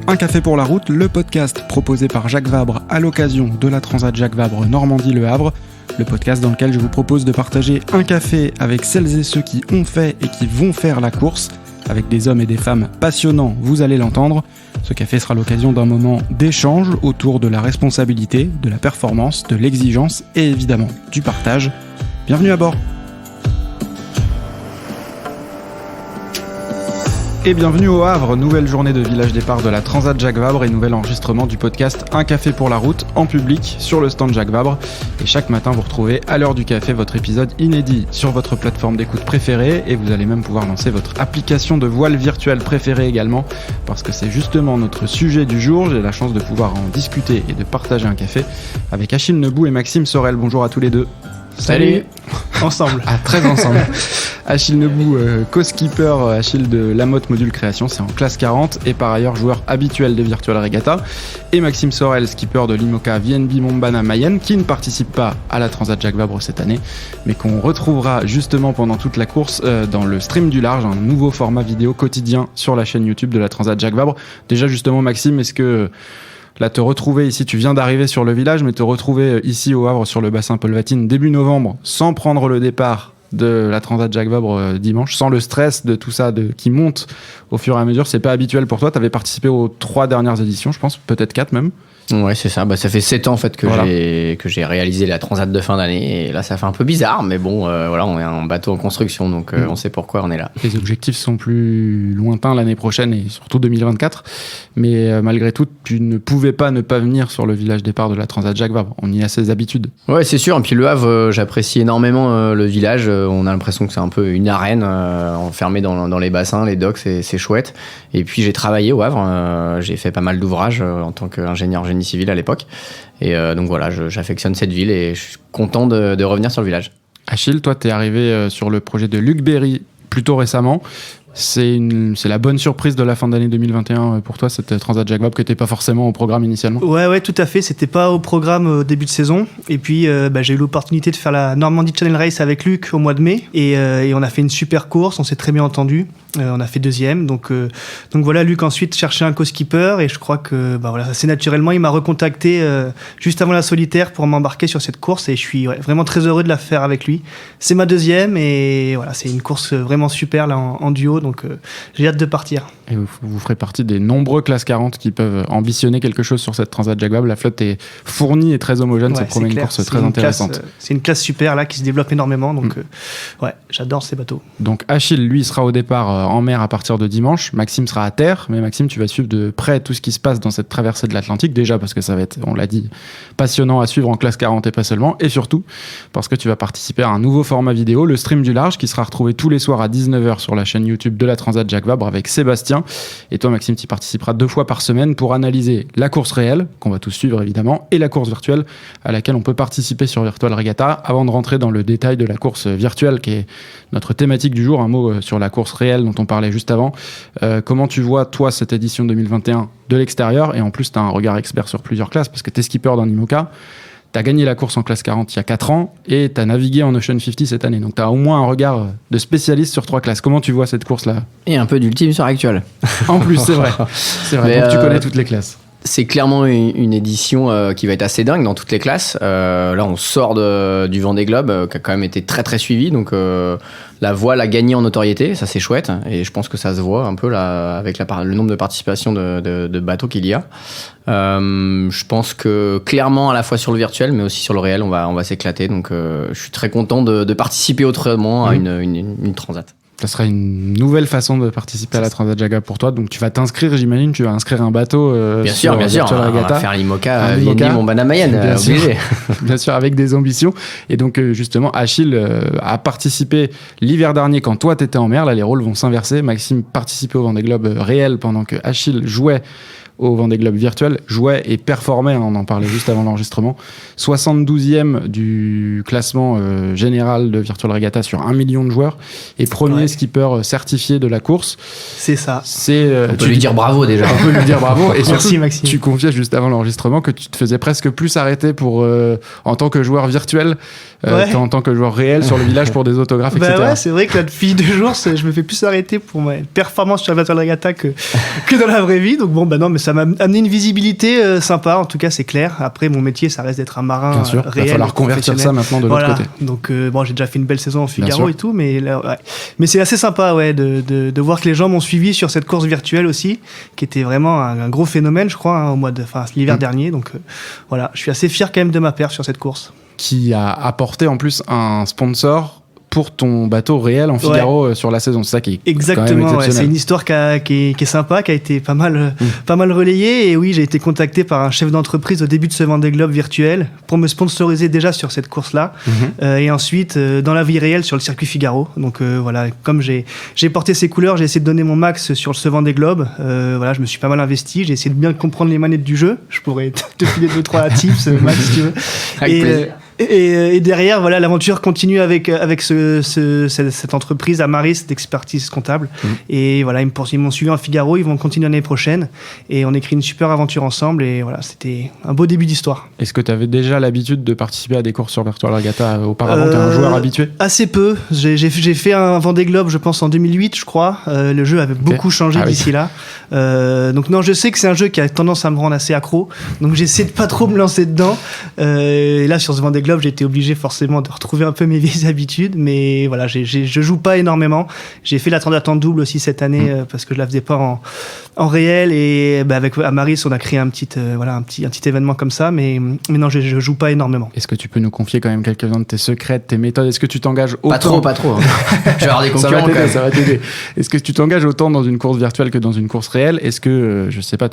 Un café pour la route, le podcast proposé par Jacques Vabre à l'occasion de la Transat Jacques Vabre Normandie-Le Havre. Le podcast dans lequel je vous propose de partager un café avec celles et ceux qui ont fait et qui vont faire la course. Avec des hommes et des femmes passionnants, vous allez l'entendre. Ce café sera l'occasion d'un moment d'échange autour de la responsabilité, de la performance, de l'exigence et évidemment du partage. Bienvenue à bord. Et bienvenue au Havre, nouvelle journée de village départ de la Transat Jacques Vabre et nouvel enregistrement du podcast Un café pour la route en public sur le stand Jacques Vabre. Et chaque matin vous retrouvez à l'heure du café votre épisode inédit sur votre plateforme d'écoute préférée et vous allez même pouvoir lancer votre application de voile virtuelle préférée également parce que c'est justement notre sujet du jour. J'ai la chance de pouvoir en discuter et de partager un café avec Achille Nebout et Maxime Sorel. Bonjour à tous les deux. Salut. Ensemble. Ah, très ensemble. Achille Nebout, co-skipper Achille de Lamotte Module Création, c'est en classe 40 et par ailleurs joueur habituel des Virtual Regatta. Et Maxime Sorel, skipper de l'IMOCA VNB Mombana Mayenne, qui ne participe pas à la Transat Jacques Vabre cette année, mais qu'on retrouvera justement pendant toute la course dans le stream du large, un nouveau format vidéo quotidien sur la chaîne YouTube de la Transat Jacques Vabre. Déjà justement Maxime, est-ce que... Là, te retrouver ici, tu viens d'arriver sur le village, mais te retrouver ici au Havre sur le bassin Paul Vatine début novembre, sans prendre le départ de la Transat Jacques Vabre dimanche, sans le stress de tout ça qui monte au fur et à mesure, c'est pas habituel pour toi. Tu avais participé aux 3 dernières éditions, je pense, peut-être 4 même. Ouais, c'est ça. Ça fait 7 ans en fait que j'ai réalisé la Transat de fin d'année et là ça fait un peu bizarre, mais bon, voilà, on est un bateau en construction, donc on sait pourquoi on est là. Les objectifs sont plus lointains l'année prochaine et surtout 2024, mais malgré tout, tu ne pouvais pas ne pas venir sur le village départ de la Transat Jacques Vabre. On y a ses habitudes. Ouais, c'est sûr. Et puis le Havre, j'apprécie énormément le village. On a l'impression que c'est un peu une arène enfermée dans les bassins, les docks, c'est chouette. Et puis j'ai travaillé au Havre. J'ai fait pas mal d'ouvrages en tant qu'ingénieur génie civil à l'époque. Et donc voilà, j'affectionne cette ville et je suis content de revenir sur le village. Achille, toi, t'es arrivé sur le projet de Luc Berry plutôt récemment. C'est la bonne surprise de la fin d'année 2021 pour toi, cette Transat Jacques Vabre qui n'était pas forcément au programme initialement. Ouais, tout à fait. C'était pas au programme au début de saison. Et puis, j'ai eu l'opportunité de faire la Normandie Channel Race avec Luc au mois de mai. Et on a fait une super course. On s'est très bien entendu. On a fait 2e. Donc voilà, Luc ensuite cherchait un co-skipper. Et je crois que assez naturellement, il m'a recontacté juste avant la solitaire pour m'embarquer sur cette course. Et je suis vraiment très heureux de la faire avec lui. C'est ma 2e. Et voilà, c'est une course vraiment super là, en duo. Donc j'ai hâte de partir. Et vous ferez partie des nombreux classes 40 qui peuvent ambitionner quelque chose sur cette Transat Jacques Vabre. La flotte est fournie et très homogène. Ça promet une course très intéressante. C'est une classe super là qui se développe énormément. Donc j'adore ces bateaux. Donc Achille, lui, sera au départ en mer à partir de dimanche. Maxime sera à terre. Mais Maxime, tu vas suivre de près tout ce qui se passe dans cette traversée de l'Atlantique. Déjà parce que ça va être, on l'a dit, passionnant à suivre en classe 40 et pas seulement. Et surtout parce que tu vas participer à un nouveau format vidéo, le stream du large, qui sera retrouvé tous les soirs à 19h sur la chaîne YouTube de la Transat Jacques Vabre avec Sébastien. Et toi, Maxime, tu y participeras 2 fois par semaine pour analyser la course réelle, qu'on va tous suivre évidemment, et la course virtuelle à laquelle on peut participer sur Virtual Regatta. Avant de rentrer dans le détail de la course virtuelle, qui est notre thématique du jour, un mot sur la course réelle dont on parlait juste avant. Comment tu vois, toi, cette édition 2021 de l'extérieur? Et en plus, tu as un regard expert sur plusieurs classes, parce que tu es skipper d'un IMOCA. Tu as gagné la course en classe 40 il y a 4 ans et tu as navigué en Ocean 50 cette année. Donc tu as au moins un regard de spécialiste sur 3 classes. Comment tu vois cette course-là? Et un peu d'ultime sur actuel. En plus, c'est vrai. Mais donc tu connais toutes les classes. C'est clairement une édition qui va être assez dingue dans toutes les classes. Là, on sort du Vendée Globe, qui a quand même été très très suivi. Donc la voile a gagné en notoriété, ça c'est chouette. Et je pense que ça se voit un peu là, avec le nombre de participations de bateaux qu'il y a. Je pense que clairement, à la fois sur le virtuel, mais aussi sur le réel, on va s'éclater. Donc je suis très content de participer autrement à une transat. Ça sera une nouvelle façon de participer à la Transat Jacques Vabre pour toi. Donc tu vas t'inscrire, j'imagine, tu vas inscrire un bateau bien sûr, on va faire l'IMOCA VNB Mombana Mayenne, obligé. Bien sûr, avec des ambitions. Et donc justement, Achille a participé l'hiver dernier quand toi t'étais en mer. Là, les rôles vont s'inverser. Maxime participait au Vendée Globe réel pendant que Achille jouait au Vendée Globe virtuel, jouait et performait, on en parlait juste avant l'enregistrement, 72e du classement général de Virtual Regatta sur 1 million de joueurs et premier skipper certifié de la course. C'est ça. On peut lui dire bravo déjà. On peut lui dire bravo. Et surtout, merci Maxime. Tu confiais juste avant l'enregistrement que tu te faisais presque plus arrêter en tant que joueur virtuel Ouais. en tant que joueur réel sur le village pour des autographes, Bah etc. ouais, c'est vrai que là, depuis 2 jours, je me fais plus arrêter pour ma performance sur la Virtual Regatta que dans la vraie vie. Donc bon, bah non, mais ça m'a amené une visibilité sympa, en tout cas, c'est clair. Après, mon métier, ça reste d'être un marin Bien sûr, réel. il va falloir convertir ça maintenant de l'autre côté. Donc bon, j'ai déjà fait une belle saison en Bien Figaro sûr. et tout, mais là, ouais. Mais c'est assez sympa, ouais, de voir que les gens m'ont suivi sur cette course virtuelle aussi, qui était vraiment un gros phénomène, je crois, hein, l'hiver dernier. Donc voilà, je suis assez fier quand même de ma perf sur cette course. Qui a apporté en plus un sponsor pour ton bateau réel en Figaro sur la saison. C'est ça qui est quand même Exactement, ouais, exceptionnel. c'est une histoire qui est sympa, qui a été pas mal relayée. Et oui, j'ai été contacté par un chef d'entreprise au début de ce Vendée Globe virtuel pour me sponsoriser déjà sur cette course-là. Et ensuite, dans la vie réelle, sur le circuit Figaro. Donc voilà, comme j'ai porté ces couleurs, j'ai essayé de donner mon max sur ce Vendée Globe. Voilà, je me suis pas mal investi. J'ai essayé de bien comprendre les manettes du jeu. Je pourrais te filer 2-3 tips, Max, si tu veux. Avec plaisir. Et derrière, voilà, l'aventure continue avec cette entreprise Amaris d'expertise comptable. Et voilà, ils m'ont suivi en Figaro, ils vont continuer l'année prochaine. Et on écrit une super aventure ensemble. Et voilà, c'était un beau début d'histoire. Est-ce que tu avais déjà l'habitude de participer à des courses sur Virtual Regatta auparavant? T'es un joueur habitué? Assez peu. J'ai fait un Vendée Globe, je pense, en 2008, je crois. Le jeu avait beaucoup changé d'ici là. Donc non, je sais que c'est un jeu qui a tendance à me rendre assez accro. Donc j'essaie de pas trop me lancer dedans. Et là, sur ce Vendée Globe, j'ai été obligé forcément de retrouver un peu mes vieilles habitudes, mais voilà, je joue pas énormément. J'ai fait la Transat en double aussi cette année parce que je la faisais pas en réel, et avec Amaris, on a créé un petit événement comme ça, mais non, je joue pas énormément. Est-ce que tu peux nous confier quand même quelques-uns de tes secrets, de tes méthodes? Est-ce que tu t'engages autant? Pas trop. Hein. Je vais avoir des concurrents quand même. Ça va t'aider. Est-ce que tu t'engages autant dans une course virtuelle que dans une course réelle? Est-ce que, je sais pas,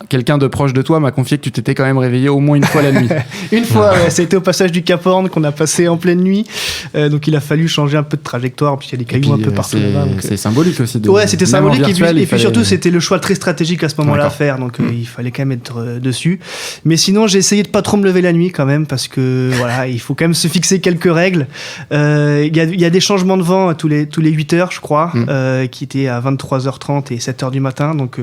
quelqu'un de proche de toi m'a confié que tu t'étais quand même réveillé au moins une fois la nuit? Une fois, ouais, c'était au passage du Cap Horn qu'on a passé en pleine nuit. Donc il a fallu changer un peu de trajectoire. Puis il y a des cailloux un peu partout là-bas. C'est symbolique aussi. Ouais, c'était même en symbolique. virtuel, et puis surtout, c'était le choix très stratégique à ce moment-là à D'accord. faire. Donc il fallait quand même être dessus. Mais sinon, j'ai essayé de pas trop me lever la nuit quand même, parce que voilà, il faut quand même se fixer quelques règles. Il y a des changements de vent tous les 8 heures, je crois, qui étaient à 23h30 et 7h du matin. Donc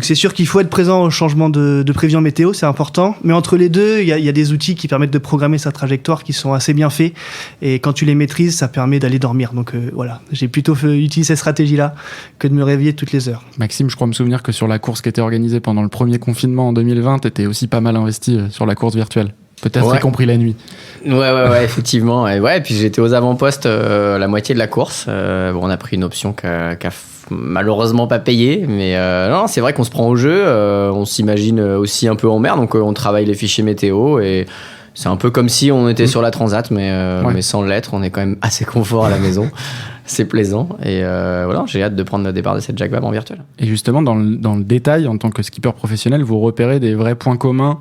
c'est sûr qu'il faut être présent au changement de prévision météo, c'est important. Mais entre les deux, il y a des outils qui permettent de programmer sa trajectoire qui sont assez bien faits. Et quand tu les maîtrises, ça permet d'aller dormir. Donc voilà, j'ai plutôt utilisé cette stratégie-là que de me réveiller toutes les heures. Maxime, je crois me souvenir que sur la course qui était organisée pendant le premier confinement en 2020, t'étais aussi pas mal investi sur la course virtuelle. Peut-être y compris la nuit. Ouais, effectivement. Et puis j'étais aux avant-postes la moitié de la course. Bon, on a pris une option qu'a malheureusement pas payée, mais non, c'est vrai qu'on se prend au jeu, on s'imagine aussi un peu en mer, donc on travaille les fichiers météo et c'est un peu comme si on était sur la Transat, mais sans l'être. On est quand même assez confort à la maison. C'est plaisant. Et voilà, j'ai hâte de prendre le départ de cette Jack Vabre en virtuel. Et justement, dans le détail, en tant que skipper professionnel, vous repérez des vrais points communs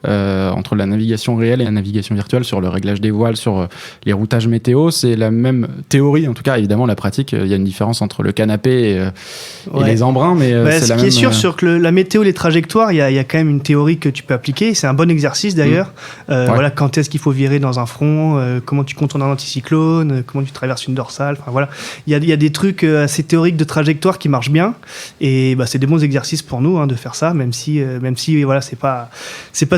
entre la navigation réelle et la navigation virtuelle sur le réglage des voiles, sur les routages météo. C'est la même théorie, en tout cas. Évidemment, la pratique, il y a une différence entre le canapé et les embruns, mais c'est la même... Ce qui est sûr, sur que la météo, les trajectoires, il y a quand même une théorie que tu peux appliquer. C'est un bon exercice d'ailleurs. Voilà, quand est-ce qu'il faut virer dans un front, comment tu contournes un anticyclone, comment tu traverses une dorsale. Enfin voilà, il y a des trucs assez théoriques de trajectoire qui marchent bien. Et c'est des bons exercices pour nous de faire ça, même si voilà, c'est pas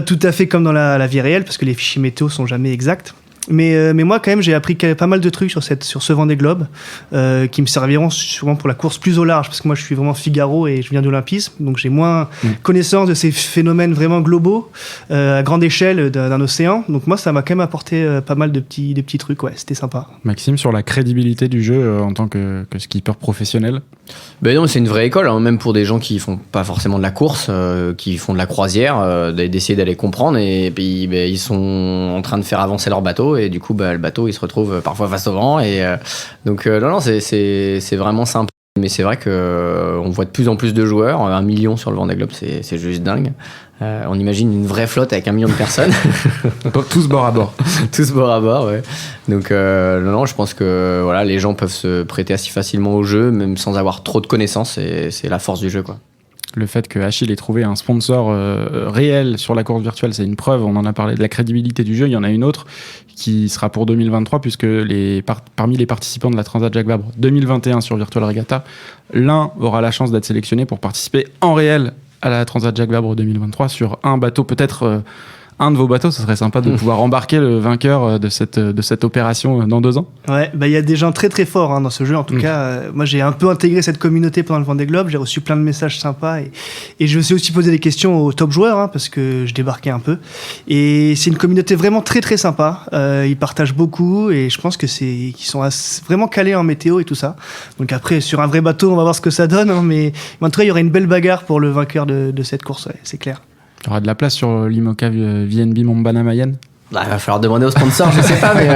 tout à fait comme dans la vie réelle, parce que les fichiers météo sont jamais exacts. Mais moi, quand même, j'ai appris pas mal de trucs sur ce Vendée Globe qui me serviront souvent pour la course plus au large, parce que moi, je suis vraiment Figaro et je viens d'Olympisme, donc j'ai moins connaissance de ces phénomènes vraiment globaux à grande échelle d'un océan. Donc moi, ça m'a quand même apporté pas mal de petits trucs. Ouais, c'était sympa. Maxime, sur la crédibilité du jeu en tant que skipper professionnel? Ben non, c'est une vraie école, même pour des gens qui font pas forcément de la course, qui font de la croisière, d'essayer d'aller comprendre, et puis ils sont en train de faire avancer leur bateau, et du coup le bateau il se retrouve parfois face au vent, et donc non, c'est vraiment sympa. Mais c'est vrai qu'on voit de plus en plus de joueurs, 1 million sur le Vendée Globe, c'est juste dingue. On imagine une vraie flotte avec 1 million de personnes. Tous bord à bord. Tous bord à bord, ouais. Donc non, je pense que voilà, les gens peuvent se prêter assez facilement au jeu, même sans avoir trop de connaissances, et c'est la force du jeu, quoi. Le fait que Achille ait trouvé un sponsor réel sur la course virtuelle, c'est une preuve. On en a parlé de la crédibilité du jeu. Il y en a une autre qui sera pour 2023, puisque parmi les participants de la Transat Jacques Vabre 2021 sur Virtual Regatta, l'un aura la chance d'être sélectionné pour participer en réel à la Transat Jacques Vabre 2023 sur un bateau peut-être un de vos bateaux, ce serait sympa de pouvoir embarquer le vainqueur de cette opération dans 2 ans. Ouais, il y a des gens très très forts dans ce jeu. En tout cas, moi j'ai un peu intégré cette communauté pendant le Vendée Globe. J'ai reçu plein de messages sympas et je me suis aussi posé des questions aux top joueurs parce que je débarquais un peu. Et c'est une communauté vraiment très très sympa. Ils partagent beaucoup et je pense que qu'ils sont vraiment calés en météo et tout ça. Donc après, sur un vrai bateau, on va voir ce que ça donne. Mais en tout cas, il y aura une belle bagarre pour le vainqueur de cette course, ouais, c'est clair. Il y aura de la place sur l'IMOCA VNB Montbana Mayenne. Il va falloir demander aux sponsors, je sais pas, mais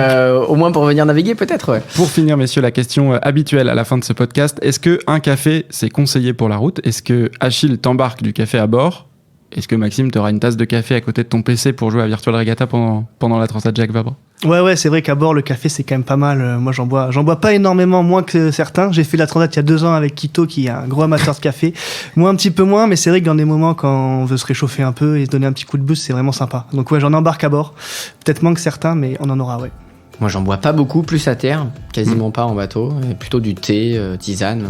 au moins pour venir naviguer peut-être. Ouais. Pour finir, messieurs, la question habituelle à la fin de ce podcast, est-ce qu'un café, c'est conseillé pour la route ? Est-ce que Achille t'embarque du café à bord ? Est-ce que Maxime t'aura une tasse de café à côté de ton PC pour jouer à Virtual Regatta pendant la Transat Jacques Vabre ? Ouais, c'est vrai qu'à bord, le café, c'est quand même pas mal. Moi, j'en bois pas énormément, moins que certains. J'ai fait la Transat il y a 2 ans avec Quito, qui est un gros amateur de café. Moi, un petit peu moins, mais c'est vrai que dans des moments, quand on veut se réchauffer un peu et se donner un petit coup de boost, c'est vraiment sympa. Donc ouais, j'en embarque à bord. Peut-être moins que certains, mais on en aura, ouais. Moi, j'en bois pas beaucoup, plus à terre, quasiment pas en bateau. Et plutôt du thé, tisane,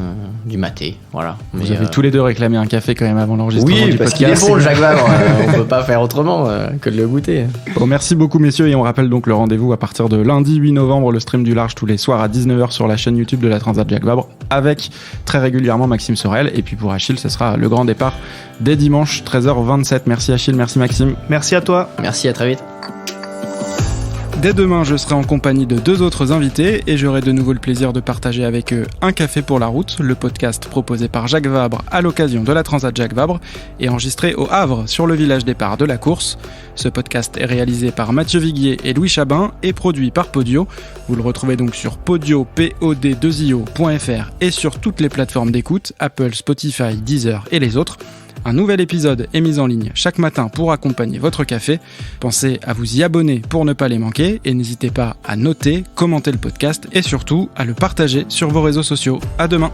du maté, voilà. Vous avez tous les deux réclamé un café quand même avant l'enregistrement du podcast. Oui, parce qu'il est bon le Jacques Vabre. On peut pas faire autrement que de le goûter. Bon, merci beaucoup messieurs et on rappelle donc le rendez-vous à partir de lundi 8 novembre, le stream du large tous les soirs à 19h sur la chaîne YouTube de la Transat Jacques Vabre avec très régulièrement Maxime Sorel. Et puis pour Achille, ce sera le grand départ dès dimanche 13h27. Merci Achille, merci Maxime. Merci à toi. Merci, à très vite. Dès demain, je serai en compagnie de 2 autres invités et j'aurai de nouveau le plaisir de partager avec eux Un café pour la route, le podcast proposé par Jacques Vabre à l'occasion de la Transat Jacques Vabre et enregistré au Havre sur le village départ de la course. Ce podcast est réalisé par Mathieu Viguier et Louis Chabin et produit par Podio. Vous le retrouvez donc sur podio.fr et sur toutes les plateformes d'écoute, Apple, Spotify, Deezer et les autres. Un nouvel épisode est mis en ligne chaque matin pour accompagner votre café. Pensez à vous y abonner pour ne pas les manquer et n'hésitez pas à noter, commenter le podcast et surtout à le partager sur vos réseaux sociaux. À demain.